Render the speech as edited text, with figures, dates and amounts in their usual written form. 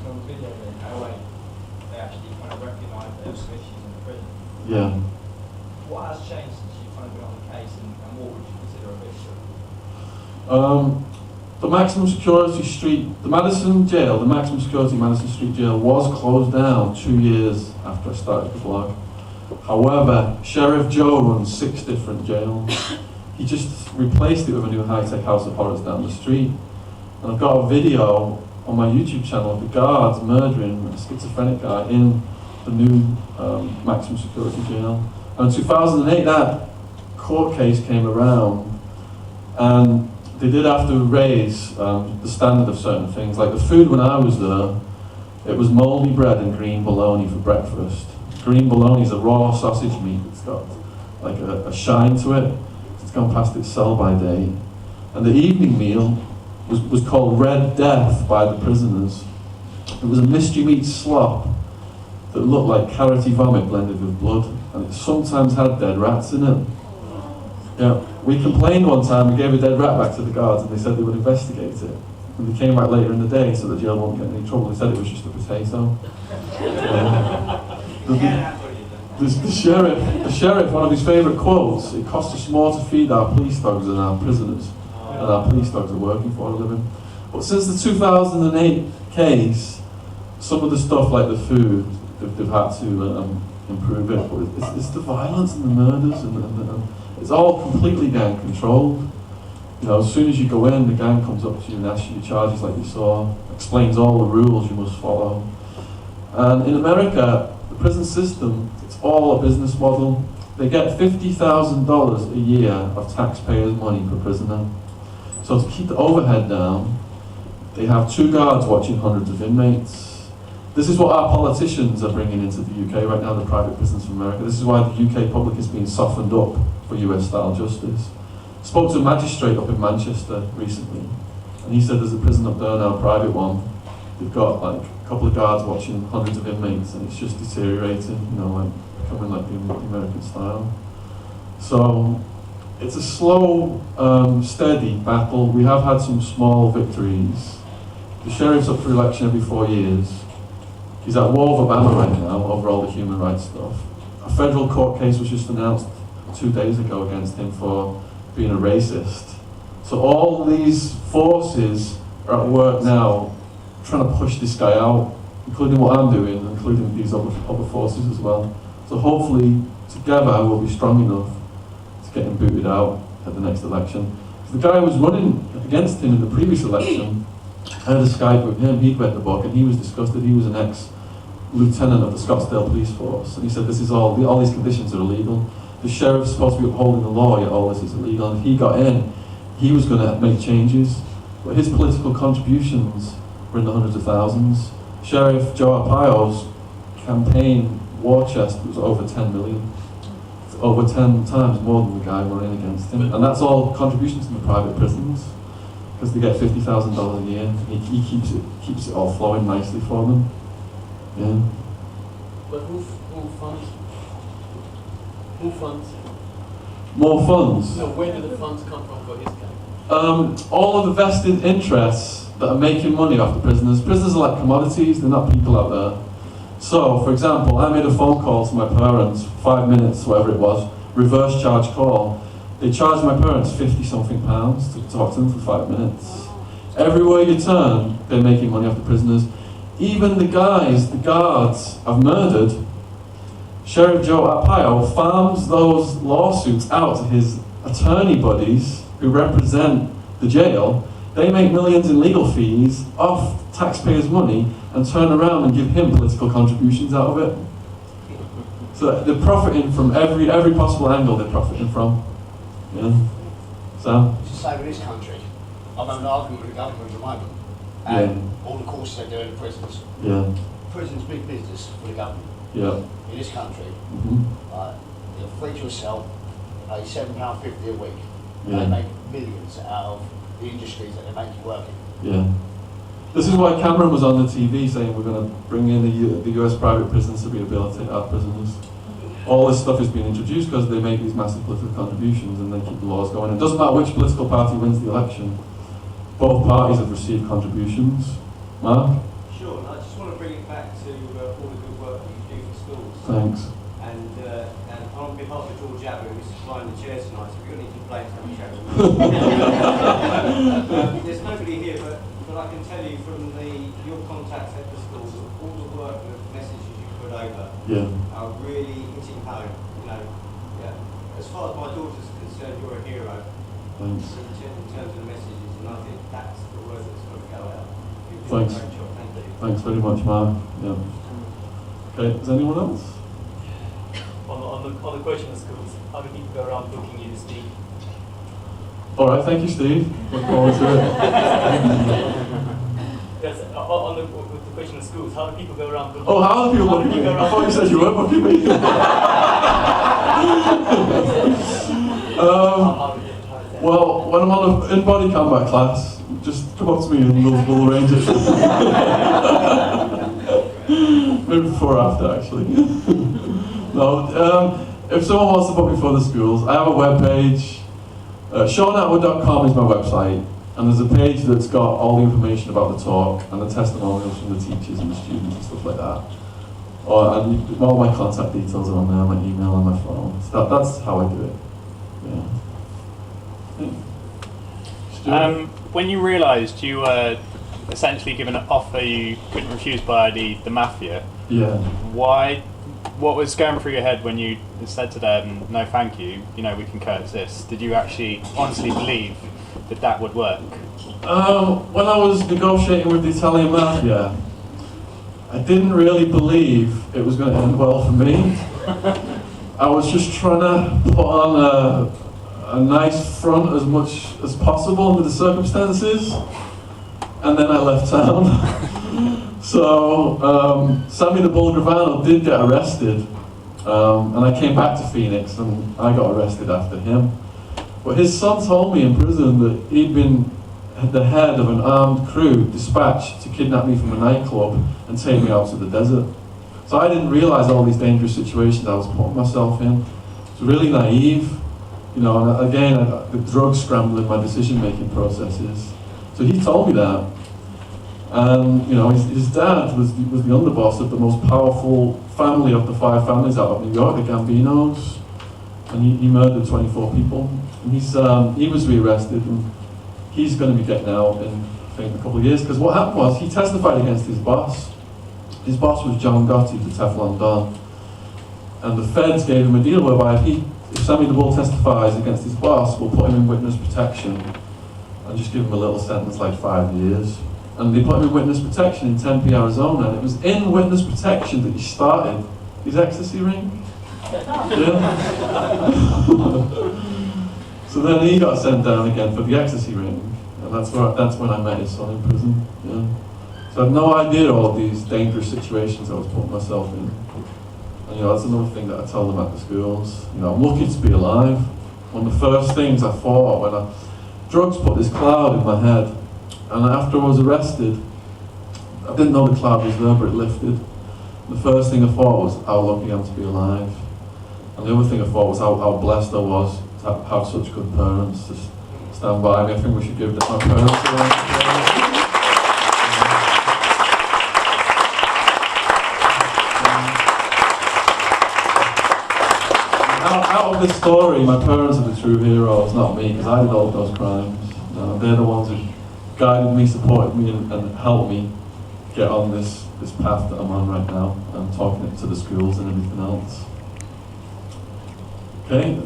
mentioned on the video there how they actually kind of recognise there were some issues in the prison. Yeah. What has changed since you've kind of been on the case, and what would you consider a victory? The maximum security street, the Madison jail, the maximum security Madison Street jail was closed down 2 years after I started the blog. However, Sheriff Joe runs 6 different jails. He just replaced it with a new high-tech House of Horrors down the street. And I've got a video on my YouTube channel of the guards murdering a schizophrenic guy in the new maximum security jail. And in 2008, that court case came around, and they did have to raise the standard of certain things. Like the food when I was there, it was mouldy bread and green bologna for breakfast. Green bologna is a raw sausage meat. It's got like a shine to it. It's gone past its sell-by date. And the evening meal was called Red Death by the prisoners. It was a mystery meat slop that looked like carroty vomit blended with blood, and it sometimes had dead rats in it. Yeah, we complained one time, we gave a dead rat back to the guards, and they said they would investigate it. And they came back later in the day so the jail won't get in any trouble. They said it was just a potato. The sheriff, one of his favourite quotes, it costs us more to feed our police dogs than our prisoners. And our police dogs are working for a living. But since the 2008 case, some of the stuff like the food, they've had to improve it. But it's the violence and the murders, and it's all completely gang controlled. You know, as soon as you go in, the gang comes up to you and asks you your charges like you saw, explains all the rules you must follow. And in America, the prison system, it's all a business model. They get $50,000 a year of taxpayers' money per prisoner. So to keep the overhead down, they have 2 guards watching hundreds of inmates. This is what our politicians are bringing into the UK right now, the private prisons from America. This is why the UK public is being softened up for US-style justice. Spoke to a magistrate up in Manchester recently, and he said there's a prison up there now, a private one. They've got like a couple of guards watching hundreds of inmates, and it's just deteriorating, you know, like becoming like the American style. So it's a slow, steady battle. We have had some small victories. The sheriff's up for election every 4 years. He's at war with Obama right now over all the human rights stuff. A federal court case was just announced 2 days ago against him for being a racist. So all these forces are at work now trying to push this guy out, including what I'm doing, including these other forces as well. So hopefully together we'll be strong enough to get him booted out at the next election. The guy who was running against him in the previous election, I had a Skype with him, he'd read the book and he was disgusted. He was an ex-lieutenant of the Scottsdale Police Force, and he said this is all these conditions are illegal. The sheriff's supposed to be upholding the law, yet all this is illegal. And if he got in, he was going to make changes. But his political contributions were in the hundreds of thousands. Sheriff Joe Arpaio's campaign war chest was over 10 million. It's over 10 times more than the guy running against him. And that's all contributions from the private prisons, because they get $50,000 a year. He keeps it all flowing nicely for them. Yeah. But who funds? Who funds? More funds? So where do the funds come from for his campaign? All of the vested interests that are making money off the prisoners. Prisoners are like commodities, they're not people out there. So, for example, I made a phone call to my parents, 5 minutes, whatever it was, reverse charge call. They charged my parents £50-something to talk to them for 5 minutes. Everywhere you turn, they're making money off the prisoners. Even the guards I've murdered, Sheriff Joe Arpaio farms those lawsuits out to his attorney buddies who represent the jail. They make millions in legal fees off taxpayers' money and turn around and give him political contributions out of it. So they're profiting from every possible angle they're profiting from. Yeah. Sam? It's the same in this country. I'm having an argument with the government at the moment. And all the courses they do in the prisons. Yeah. Prison's big business for the government. Yeah. In this country, you're free to sell, pay £7.50 a week. Yeah. They make millions out of the industries that they make you work in. Yeah. This is why Cameron was on the TV saying we're going to bring in the US private prisons to rehabilitate our prisoners. All this stuff is being introduced because they make these massive political contributions and they keep the laws going. It doesn't matter which political party wins the election. Both parties have received contributions. Mark? Sure, and I just want to bring it back to all the good work that you do for schools. Thanks. And on behalf of George Attwood, who's supplying the chair tonight, so we've got any complaints, have a chat with there's nobody here, but I can tell you from your contacts at the schools, all the work, the messages you put over are really hitting home. You know, as far as my daughter's concerned, you're a hero. Thanks. In terms of the messages, and I think that's the word that's got to go out. You've done Thanks. a great job, thank you. Thanks very much, Mark. Yeah. Okay, is anyone else? On the question of schools, how do people go around booking you to speak? All right, thank you, Steve. Look forward to it. Yes, with the question of schools, how do people go around booking? Oh, how do people book me? I thought you said you weren't booking me. Well, when I'm on in body combat class, just come up to me and we'll arrange it. Maybe before or after, actually. No, if someone wants to book me for the schools, I have a webpage. ShaunAttwood.com is my website, and there's a page that's got all the information about the talk and the testimonials from the teachers and the students and stuff like that. And all my contact details are on there, my email and my phone. So that's how I do it. Yeah. When you realised you were essentially given an offer you couldn't refuse by the mafia, what was going through your head when you said to them, no thank you, we can coexist? Did you actually honestly believe that would work? When I was negotiating with the Italian mafia, I didn't really believe it was going to end well for me. I was just trying to put on a nice front as much as possible under the circumstances, and then I left town. So Sammy the Bull Gravano did get arrested, and I came back to Phoenix and I got arrested after him. But his son told me in prison that he'd been the head of an armed crew dispatched to kidnap me from a nightclub and take me out to the desert. So I didn't realise all these dangerous situations I was putting myself in. It was really naive, and again, the drugs scrambling my decision-making processes. So he told me that. And his dad was the underboss of the most powerful family of the 5 families out of New York, the Gambinos, and he murdered 24 people. And he was rearrested, and he's going to be getting out in I think a couple of years. Because what happened was he testified against his boss. His boss was John Gotti, the Teflon Don, and the feds gave him a deal whereby if Sammy the Bull testifies against his boss, we'll put him in witness protection and just give him a little sentence like 5 years. And they put him in witness protection in Tempe, Arizona, and it was in witness protection that he started his ecstasy ring. Yeah. So then he got sent down again for the ecstasy ring, and that's when I met his son in prison. Yeah. So I had no idea all these dangerous situations I was putting myself in. And that's another thing that I tell them at the schools. I'm lucky to be alive. One of the first things I thought when drugs put this cloud in my head. And after I was arrested, I didn't know the cloud was there, but it lifted. The first thing I thought was how lucky I am to be alive. And the other thing I thought was how blessed I was to have such good parents to stand by me. I think we should give my parents a round of applause. Out of this story, my parents are the true heroes, not me, because I did all of those crimes. They're the ones who guided me, supported me, and helped me get on this path that I'm on right now. I'm talking it to the schools and everything else. Okay.